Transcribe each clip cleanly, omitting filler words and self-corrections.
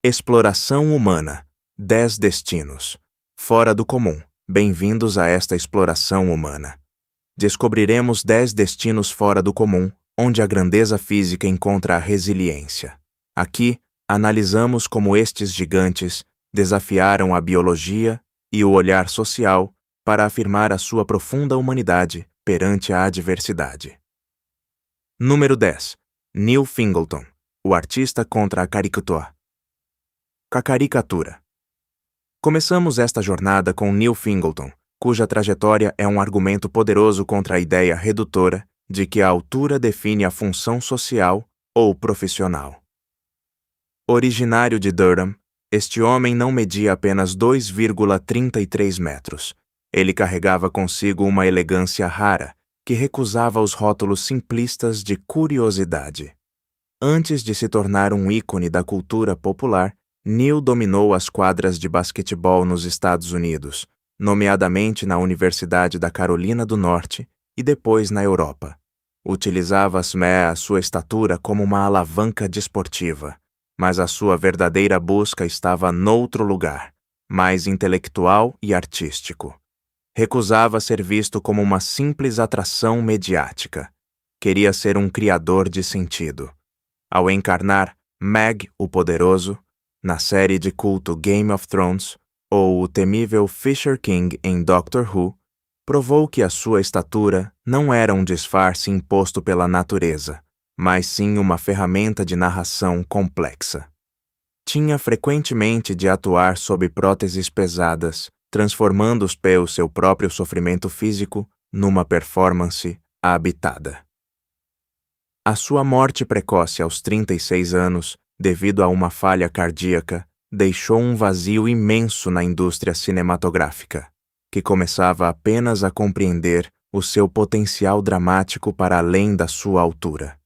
Exploração humana. 10 destinos. Fora do comum. Bem-vindos a esta exploração humana. Descobriremos 10 destinos fora do comum, onde a grandeza física encontra a resiliência. Aqui, analisamos como estes gigantes desafiaram a biologia e o olhar social para afirmar a sua profunda humanidade perante a adversidade. Número 10. Neil Fingleton, o artista contra a caricatura. Caricatura. Começamos esta jornada com Neil Fingleton, cuja trajetória é um argumento poderoso contra a ideia redutora de que a altura define a função social ou profissional. Originário de Durham, este homem não media apenas 2,33 metros. Ele carregava consigo uma elegância rara, que recusava os rótulos simplistas de curiosidade. Antes de se tornar um ícone da cultura popular, Neil dominou as quadras de basquetebol nos Estados Unidos, nomeadamente na Universidade da Carolina do Norte e depois na Europa. Utilizava a sua estatura como uma alavanca desportiva, mas a sua verdadeira busca estava noutro lugar, mais intelectual e artístico. Recusava ser visto como uma simples atração mediática. Queria ser um criador de sentido. Ao encarnar Meg, o Poderoso, na série de culto Game of Thrones, ou o temível Fisher King em Doctor Who, provou que a sua estatura não era um disfarce imposto pela natureza, mas sim uma ferramenta de narração complexa. Tinha frequentemente de atuar sob próteses pesadas, transformando o seu próprio sofrimento físico numa performance habitada. A sua morte precoce aos 36 anos, devido a uma falha cardíaca, deixou um vazio imenso na indústria cinematográfica, que começava apenas a compreender o seu potencial dramático para além da sua altura.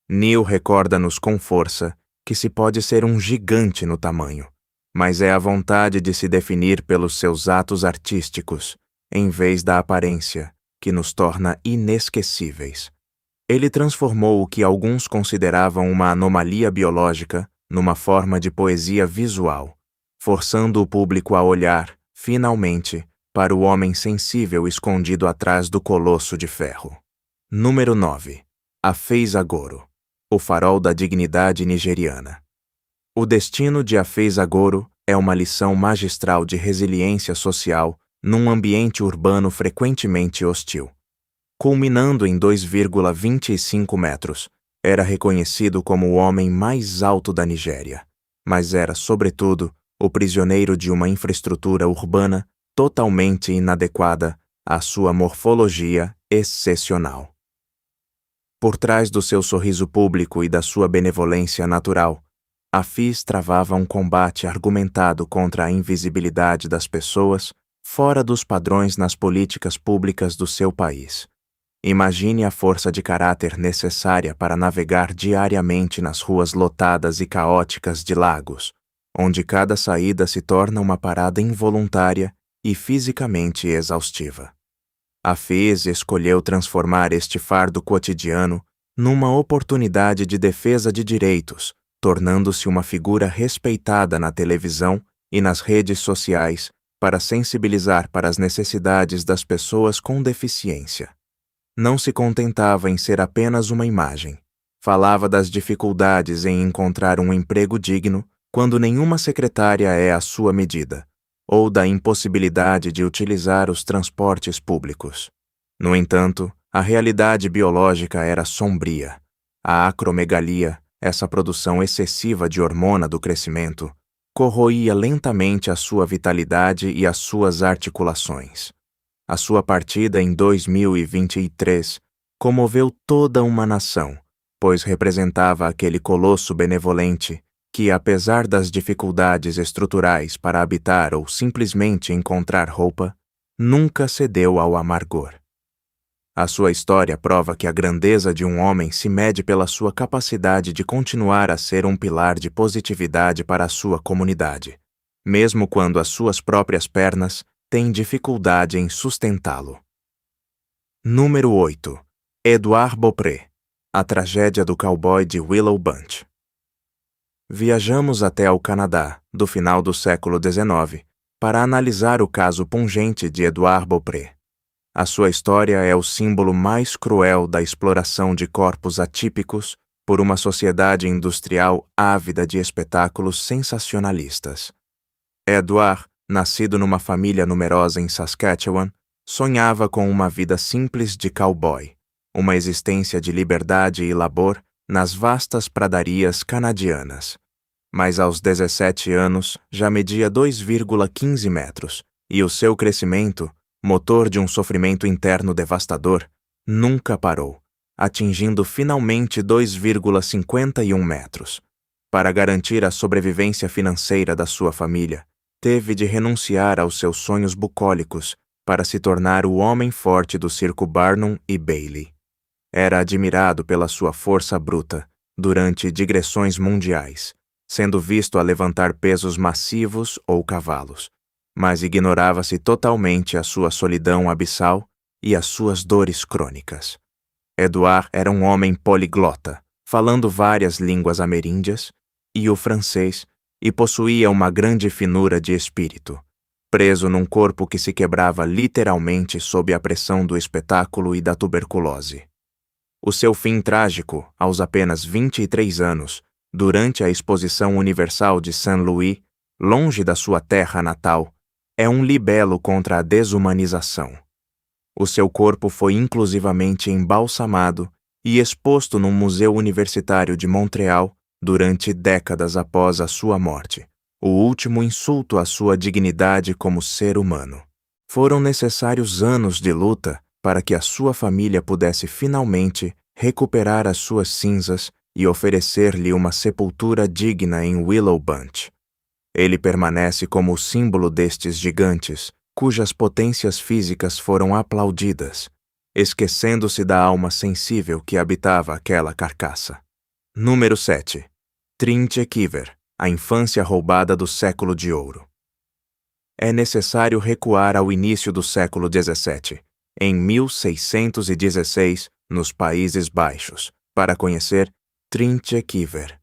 Neil recorda-nos com força que se pode ser um gigante no tamanho, mas é a vontade de se definir pelos seus atos artísticos, em vez da aparência, que nos torna inesquecíveis. Ele transformou o que alguns consideravam uma anomalia biológica numa forma de poesia visual, forçando o público a olhar, finalmente, para o homem sensível escondido atrás do colosso de ferro. Número 9. Afeizagoro, o farol da dignidade nigeriana. O destino de Afeizagoro é uma lição magistral de resiliência social num ambiente urbano frequentemente hostil. Culminando em 2,25 metros, era reconhecido como o homem mais alto da Nigéria, mas era, sobretudo, o prisioneiro de uma infraestrutura urbana totalmente inadequada à sua morfologia excepcional. Por trás do seu sorriso público e da sua benevolência natural, Afeez travava um combate argumentado contra a invisibilidade das pessoas fora dos padrões nas políticas públicas do seu país. Imagine a força de caráter necessária para navegar diariamente nas ruas lotadas e caóticas de Lagos, onde cada saída se torna uma parada involuntária e fisicamente exaustiva. Afeez escolheu transformar este fardo cotidiano numa oportunidade de defesa de direitos, tornando-se uma figura respeitada na televisão e nas redes sociais para sensibilizar para as necessidades das pessoas com deficiência. Não se contentava em ser apenas uma imagem. Falava das dificuldades em encontrar um emprego digno quando nenhuma secretária é à sua medida, ou da impossibilidade de utilizar os transportes públicos. No entanto, a realidade biológica era sombria. A acromegalia, essa produção excessiva de hormona do crescimento, corroía lentamente a sua vitalidade e as suas articulações. A sua partida em 2023 comoveu toda uma nação, pois representava aquele colosso benevolente que, apesar das dificuldades estruturais para habitar ou simplesmente encontrar roupa, nunca cedeu ao amargor. A sua história prova que a grandeza de um homem se mede pela sua capacidade de continuar a ser um pilar de positividade para a sua comunidade, mesmo quando as suas próprias pernas têm dificuldade em sustentá-lo. Número 8. Edouard Beaupré, a tragédia do cowboy de Willow Bunch. Viajamos até ao Canadá, do final do século XIX, para analisar o caso pungente de Edouard Beaupré. A sua história é o símbolo mais cruel da exploração de corpos atípicos por uma sociedade industrial ávida de espetáculos sensacionalistas. Edouard, nascido numa família numerosa em Saskatchewan, sonhava com uma vida simples de cowboy, uma existência de liberdade e labor nas vastas pradarias canadianas. Mas aos 17 anos já media 2,15 metros, e o seu crescimento, motor de um sofrimento interno devastador, nunca parou, atingindo finalmente 2,51 metros. Para garantir a sobrevivência financeira da sua família, teve de renunciar aos seus sonhos bucólicos para se tornar o homem forte do circo Barnum e Bailey. Era admirado pela sua força bruta durante digressões mundiais, sendo visto a levantar pesos massivos ou cavalos, mas ignorava-se totalmente a sua solidão abissal e as suas dores crônicas. Edouard era um homem poliglota, falando várias línguas ameríndias e o francês, e possuía uma grande finura de espírito, preso num corpo que se quebrava literalmente sob a pressão do espetáculo e da tuberculose. O seu fim trágico, aos apenas 23 anos, durante a Exposição Universal de Saint-Louis, longe da sua terra natal, é um libelo contra a desumanização. O seu corpo foi inclusivamente embalsamado e exposto num museu universitário de Montreal durante décadas após a sua morte, o último insulto à sua dignidade como ser humano. Foram necessários anos de luta para que a sua família pudesse finalmente recuperar as suas cinzas e oferecer-lhe uma sepultura digna em Willow Bunch. Ele permanece como o símbolo destes gigantes, cujas potências físicas foram aplaudidas, esquecendo-se da alma sensível que habitava aquela carcaça. Número 7. Trinh Equiver, a infância roubada do século de ouro. É necessário recuar ao início do século XVII, em 1616, nos Países Baixos, para conhecer Trinh Equiver.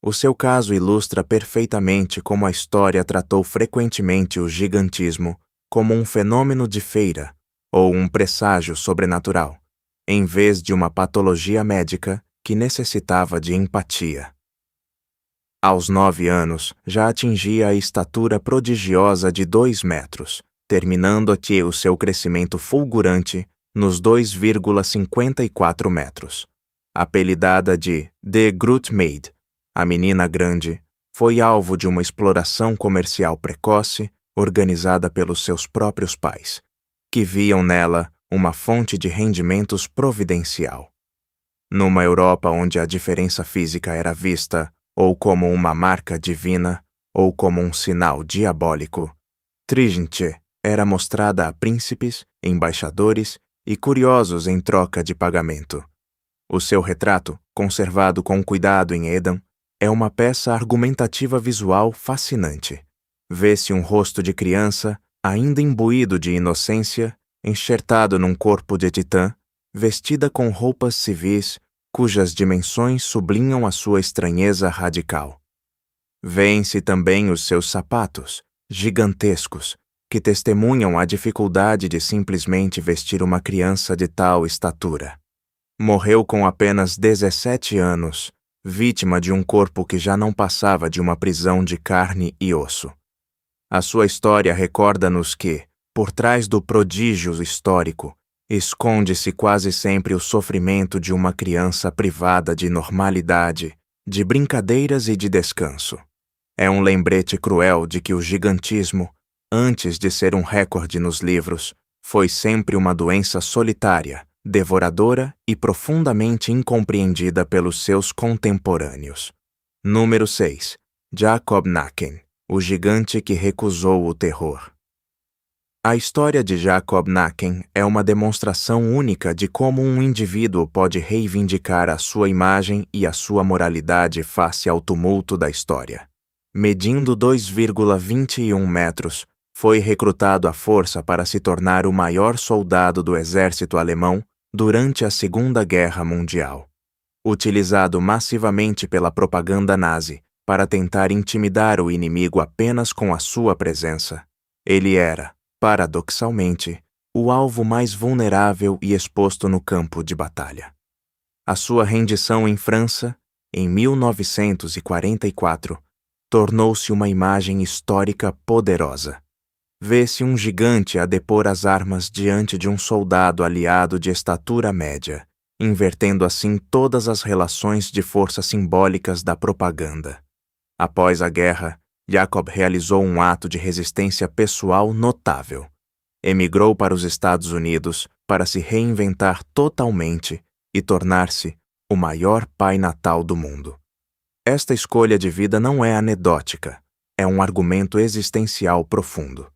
O seu caso ilustra perfeitamente como a história tratou frequentemente o gigantismo como um fenômeno de feira ou um presságio sobrenatural, em vez de uma patologia médica que necessitava de empatia. Aos 9 anos, já atingia a estatura prodigiosa de 2 metros, terminando aqui o seu crescimento fulgurante nos 2,54 metros. Apelidada de The Groot Maid, a menina grande, foi alvo de uma exploração comercial precoce organizada pelos seus próprios pais, que viam nela uma fonte de rendimentos providencial. Numa Europa onde a diferença física era vista ou como uma marca divina ou como um sinal diabólico, Trinh era mostrada a príncipes, embaixadores e curiosos em troca de pagamento. O seu retrato, conservado com cuidado em Eden, é uma peça argumentativa visual fascinante. Vê-se um rosto de criança, ainda imbuído de inocência, enxertado num corpo de titã, vestida com roupas civis, cujas dimensões sublinham a sua estranheza radical. Vêem-se também os seus sapatos, gigantescos, que testemunham a dificuldade de simplesmente vestir uma criança de tal estatura. Morreu com apenas 17 anos, vítima de um corpo que já não passava de uma prisão de carne e osso. A sua história recorda-nos que, por trás do prodígio histórico, esconde-se quase sempre o sofrimento de uma criança privada de normalidade, de brincadeiras e de descanso. É um lembrete cruel de que o gigantismo, antes de ser um recorde nos livros, foi sempre uma doença solitária, devoradora e profundamente incompreendida pelos seus contemporâneos. Número 6. Jacob Nacken, o gigante que recusou o terror. A história de Jacob Nacken é uma demonstração única de como um indivíduo pode reivindicar a sua imagem e a sua moralidade face ao tumulto da história. Medindo 2,21 metros, foi recrutado à força para se tornar o maior soldado do exército alemão durante a Segunda Guerra Mundial. Utilizado massivamente pela propaganda nazi para tentar intimidar o inimigo apenas com a sua presença, ele era, paradoxalmente, o alvo mais vulnerável e exposto no campo de batalha. A sua rendição em França, em 1944, tornou-se uma imagem histórica poderosa. Vê-se um gigante a depor as armas diante de um soldado aliado de estatura média, invertendo assim todas as relações de força simbólicas da propaganda. Após a guerra, Jacob realizou um ato de resistência pessoal notável. Emigrou para os Estados Unidos para se reinventar totalmente e tornar-se o maior pai natal do mundo. Esta escolha de vida não é anedótica, é um argumento existencial profundo.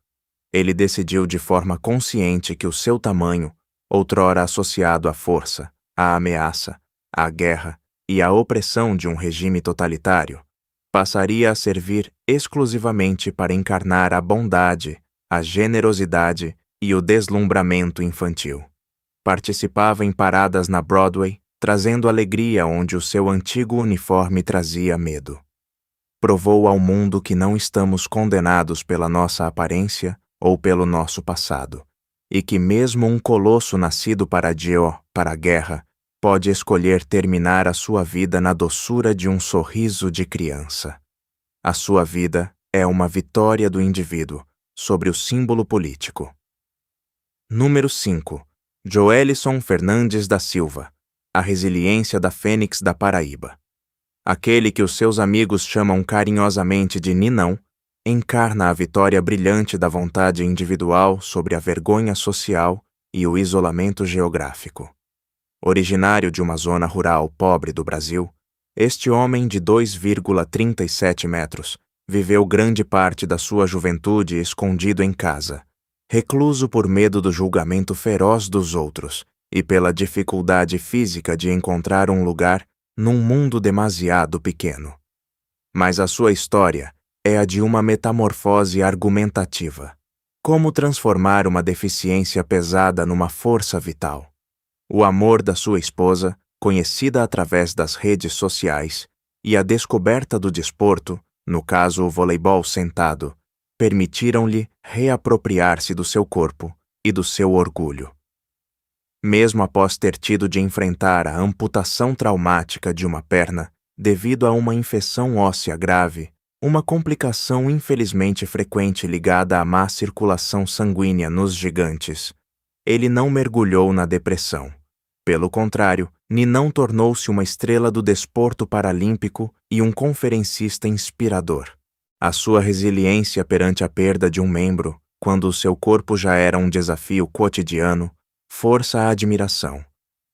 Ele decidiu de forma consciente que o seu tamanho, outrora associado à força, à ameaça, à guerra e à opressão de um regime totalitário, passaria a servir exclusivamente para encarnar a bondade, a generosidade e o deslumbramento infantil. Participava em paradas na Broadway, trazendo alegria onde o seu antigo uniforme trazia medo. Provou ao mundo que não estamos condenados pela nossa aparência ou pelo nosso passado, e que mesmo um colosso nascido para a guerra, pode escolher terminar a sua vida na doçura de um sorriso de criança. A sua vida é uma vitória do indivíduo sobre o símbolo político. Número 5. Joelison Fernandes da Silva, a resiliência da Fênix da Paraíba. Aquele que os seus amigos chamam carinhosamente de Ninão, encarna a vitória brilhante da vontade individual sobre a vergonha social e o isolamento geográfico. Originário de uma zona rural pobre do Brasil, este homem de 2,37 metros viveu grande parte da sua juventude escondido em casa, recluso por medo do julgamento feroz dos outros e pela dificuldade física de encontrar um lugar num mundo demasiado pequeno. Mas a sua história é a de uma metamorfose argumentativa. Como transformar uma deficiência pesada numa força vital? O amor da sua esposa, conhecida através das redes sociais, e a descoberta do desporto, no caso o voleibol sentado, permitiram-lhe reapropriar-se do seu corpo e do seu orgulho. Mesmo após ter tido de enfrentar a amputação traumática de uma perna devido a uma infecção óssea grave, uma complicação infelizmente frequente ligada à má circulação sanguínea nos gigantes, ele não mergulhou na depressão. Pelo contrário, Ninão tornou-se uma estrela do desporto paralímpico e um conferencista inspirador. A sua resiliência perante a perda de um membro, quando o seu corpo já era um desafio cotidiano, força a admiração.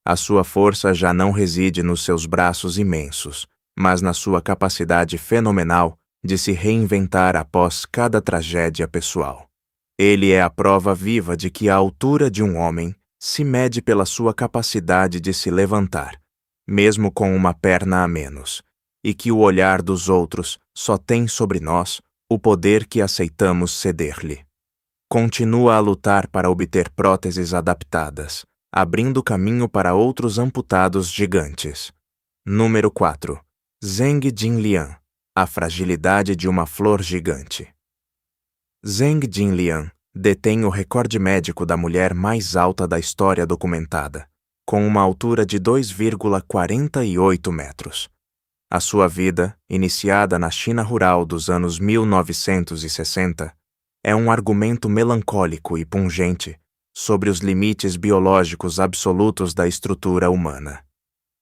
A sua força já não reside nos seus braços imensos, mas na sua capacidade fenomenal de se reinventar após cada tragédia pessoal. Ele é a prova viva de que a altura de um homem se mede pela sua capacidade de se levantar, mesmo com uma perna a menos, e que o olhar dos outros só tem sobre nós o poder que aceitamos ceder-lhe. Continua a lutar para obter próteses adaptadas, abrindo caminho para outros amputados gigantes. Número 4. Zheng Jinliang, a fragilidade de uma flor gigante. Zheng Jinliang detém o recorde médico da mulher mais alta da história documentada, com uma altura de 2,48 metros. A sua vida, iniciada na China rural dos anos 1960, é um argumento melancólico e pungente sobre os limites biológicos absolutos da estrutura humana.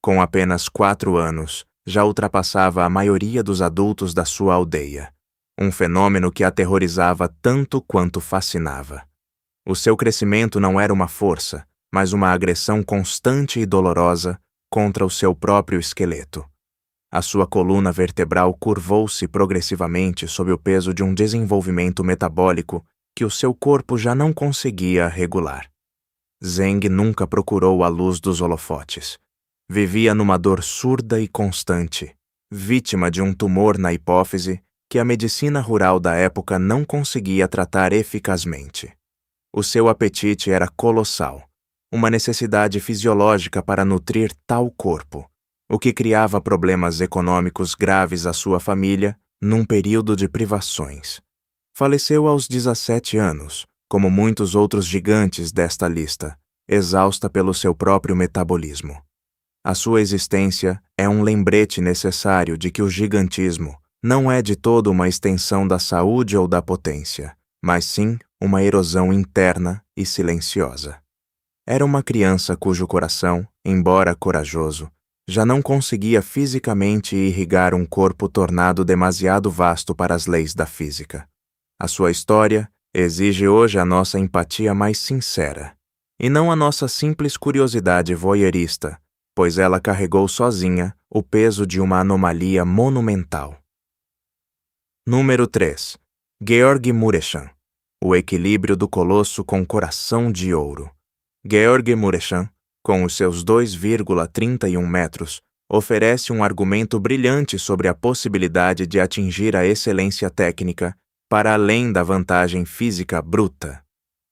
Com apenas 4 anos, já ultrapassava a maioria dos adultos da sua aldeia, um fenômeno que aterrorizava tanto quanto fascinava. O seu crescimento não era uma força, mas uma agressão constante e dolorosa contra o seu próprio esqueleto. A sua coluna vertebral curvou-se progressivamente sob o peso de um desenvolvimento metabólico que o seu corpo já não conseguia regular. Zheng nunca procurou a luz dos holofotes. Vivia numa dor surda e constante, vítima de um tumor na hipófise que a medicina rural da época não conseguia tratar eficazmente. O seu apetite era colossal, uma necessidade fisiológica para nutrir tal corpo, o que criava problemas econômicos graves à sua família num período de privações. Faleceu aos 17 anos, como muitos outros gigantes desta lista, exausta pelo seu próprio metabolismo. A sua existência é um lembrete necessário de que o gigantismo não é de todo uma extensão da saúde ou da potência, mas sim uma erosão interna e silenciosa. Era uma criança cujo coração, embora corajoso, já não conseguia fisicamente irrigar um corpo tornado demasiado vasto para as leis da física. A sua história exige hoje a nossa empatia mais sincera, e não a nossa simples curiosidade voyeurista, pois ela carregou sozinha o peso de uma anomalia monumental. Número 3. Georg Mureșan, o equilíbrio do colosso com coração de ouro. Georg Mureșan, com os seus 2,31 metros, oferece um argumento brilhante sobre a possibilidade de atingir a excelência técnica para além da vantagem física bruta.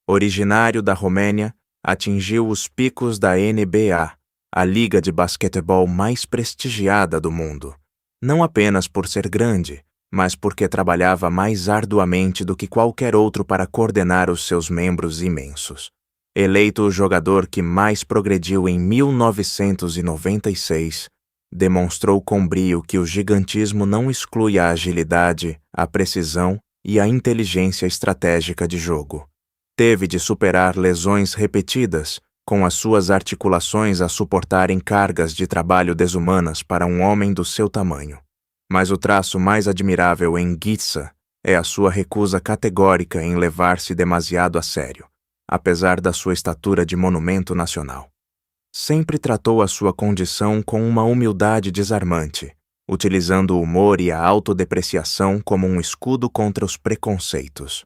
Originário da Romênia, atingiu os picos da NBA, a liga de basquetebol mais prestigiada do mundo, não apenas por ser grande, mas porque trabalhava mais arduamente do que qualquer outro para coordenar os seus membros imensos. Eleito o jogador que mais progrediu em 1996, demonstrou com brio que o gigantismo não exclui a agilidade, a precisão e a inteligência estratégica de jogo. Teve de superar lesões repetidas, com as suas articulações a suportarem cargas de trabalho desumanas para um homem do seu tamanho. Mas o traço mais admirável em Gitsa é a sua recusa categórica em levar-se demasiado a sério, apesar da sua estatura de monumento nacional. Sempre tratou a sua condição com uma humildade desarmante, utilizando o humor e a autodepreciação como um escudo contra os preconceitos.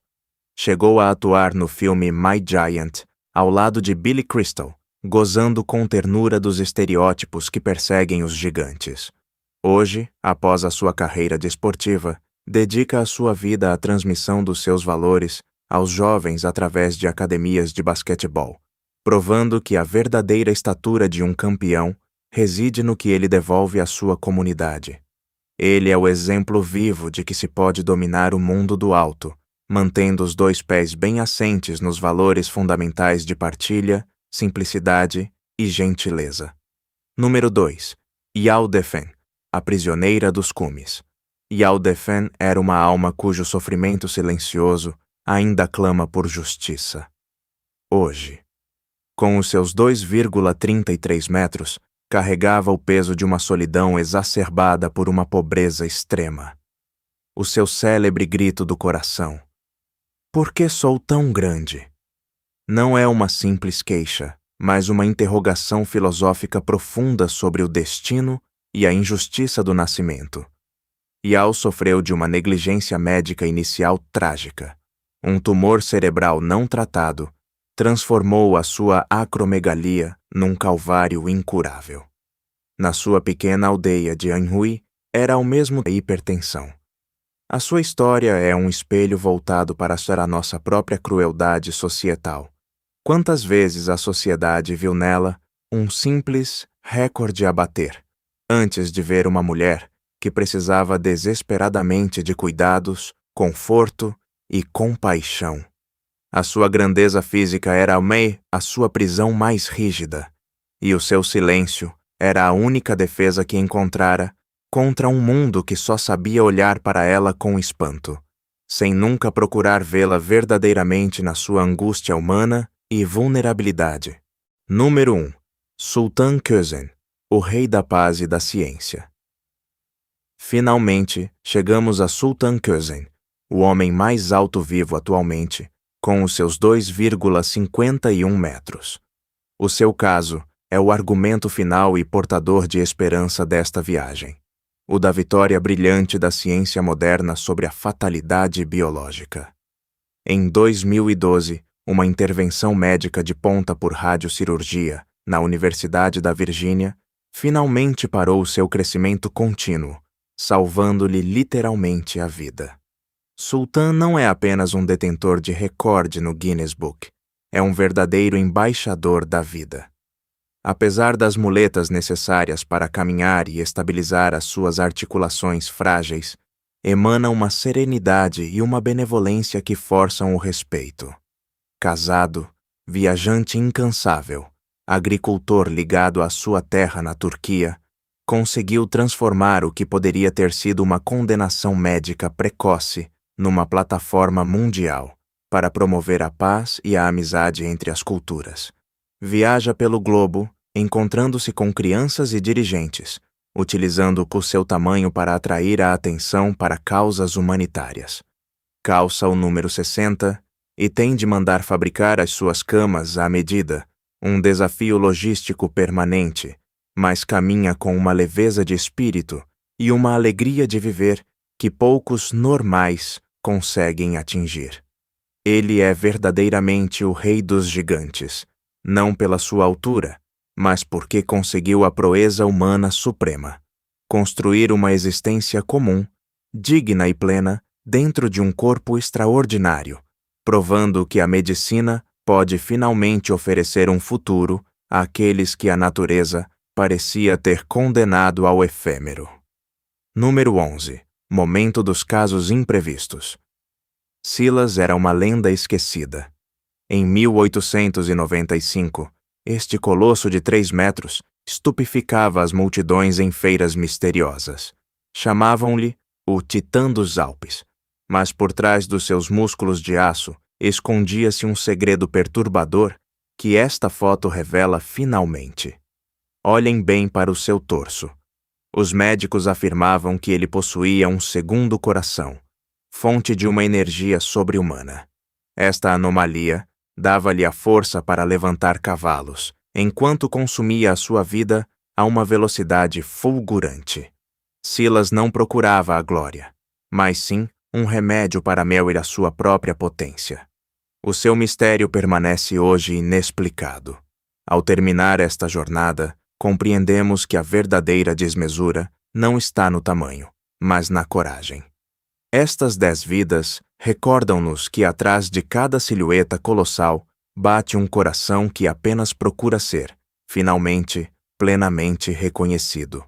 Chegou a atuar no filme My Giant, ao lado de Billy Crystal, gozando com ternura dos estereótipos que perseguem os gigantes. Hoje, após a sua carreira desportiva, dedica a sua vida à transmissão dos seus valores aos jovens através de academias de basquetebol, provando que a verdadeira estatura de um campeão reside no que ele devolve à sua comunidade. Ele é o exemplo vivo de que se pode dominar o mundo do alto, mantendo os dois pés bem assentes nos valores fundamentais de partilha, simplicidade e gentileza. Número 2. Yao Defen, a prisioneira dos cumes. Yao Defen era uma alma cujo sofrimento silencioso ainda clama por justiça. Hoje, com os seus 2,33 metros, carregava o peso de uma solidão exacerbada por uma pobreza extrema. O seu célebre grito do coração: "Por que sou tão grande?" não é uma simples queixa, mas uma interrogação filosófica profunda sobre o destino e a injustiça do nascimento. Yao sofreu de uma negligência médica inicial trágica. Um tumor cerebral não tratado transformou a sua acromegalia num calvário incurável. Na sua pequena aldeia de Anhui, era ao mesmo tempo hipertensão. A sua história é um espelho voltado para a nossa própria crueldade societal. Quantas vezes a sociedade viu nela um simples recorde a bater, antes de ver uma mulher que precisava desesperadamente de cuidados, conforto e compaixão. A sua grandeza física era a sua prisão mais rígida, e o seu silêncio era a única defesa que encontrara contra um mundo que só sabia olhar para ela com espanto, sem nunca procurar vê-la verdadeiramente na sua angústia humana e vulnerabilidade. Número 1. Sultan Kösen, o rei da paz e da ciência. Finalmente, chegamos a Sultan Kösen, o homem mais alto vivo atualmente, com os seus 2,51 metros. O seu caso é o argumento final e portador de esperança desta viagem, o da vitória brilhante da ciência moderna sobre a fatalidade biológica. Em 2012, uma intervenção médica de ponta por radiocirurgia na Universidade da Virgínia finalmente parou seu crescimento contínuo, salvando-lhe literalmente a vida. Sultan não é apenas um detentor de recorde no Guinness Book, é um verdadeiro embaixador da vida. Apesar das muletas necessárias para caminhar e estabilizar as suas articulações frágeis, emana uma serenidade e uma benevolência que forçam o respeito. Casado, viajante incansável, agricultor ligado à sua terra na Turquia, conseguiu transformar o que poderia ter sido uma condenação médica precoce numa plataforma mundial para promover a paz e a amizade entre as culturas. Viaja pelo globo, encontrando-se com crianças e dirigentes, utilizando o seu tamanho para atrair a atenção para causas humanitárias. Calça o número 60 e tem de mandar fabricar as suas camas à medida, um desafio logístico permanente, mas caminha com uma leveza de espírito e uma alegria de viver que poucos normais conseguem atingir. Ele é verdadeiramente o rei dos gigantes, não pela sua altura, mas porque conseguiu a proeza humana suprema, construir uma existência comum, digna e plena, dentro de um corpo extraordinário, provando que a medicina pode finalmente oferecer um futuro àqueles que a natureza parecia ter condenado ao efêmero. Número 11. Momento dos casos imprevistos. Silas era uma lenda esquecida. Em 1895, este colosso de 3 metros estupificava as multidões em feiras misteriosas. Chamavam-lhe o Titã dos Alpes, mas por trás dos seus músculos de aço escondia-se um segredo perturbador que esta foto revela finalmente. Olhem bem para o seu torso. Os médicos afirmavam que ele possuía um segundo coração, fonte de uma energia sobre-humana. Esta anomalia dava-lhe a força para levantar cavalos, enquanto consumia a sua vida a uma velocidade fulgurante. Silas não procurava a glória, mas sim um remédio para melir a sua própria potência. O seu mistério permanece hoje inexplicado. Ao terminar esta jornada, compreendemos que a verdadeira desmesura não está no tamanho, mas na coragem. Estas 10 vidas recordam-nos que atrás de cada silhueta colossal bate um coração que apenas procura ser, finalmente, plenamente reconhecido.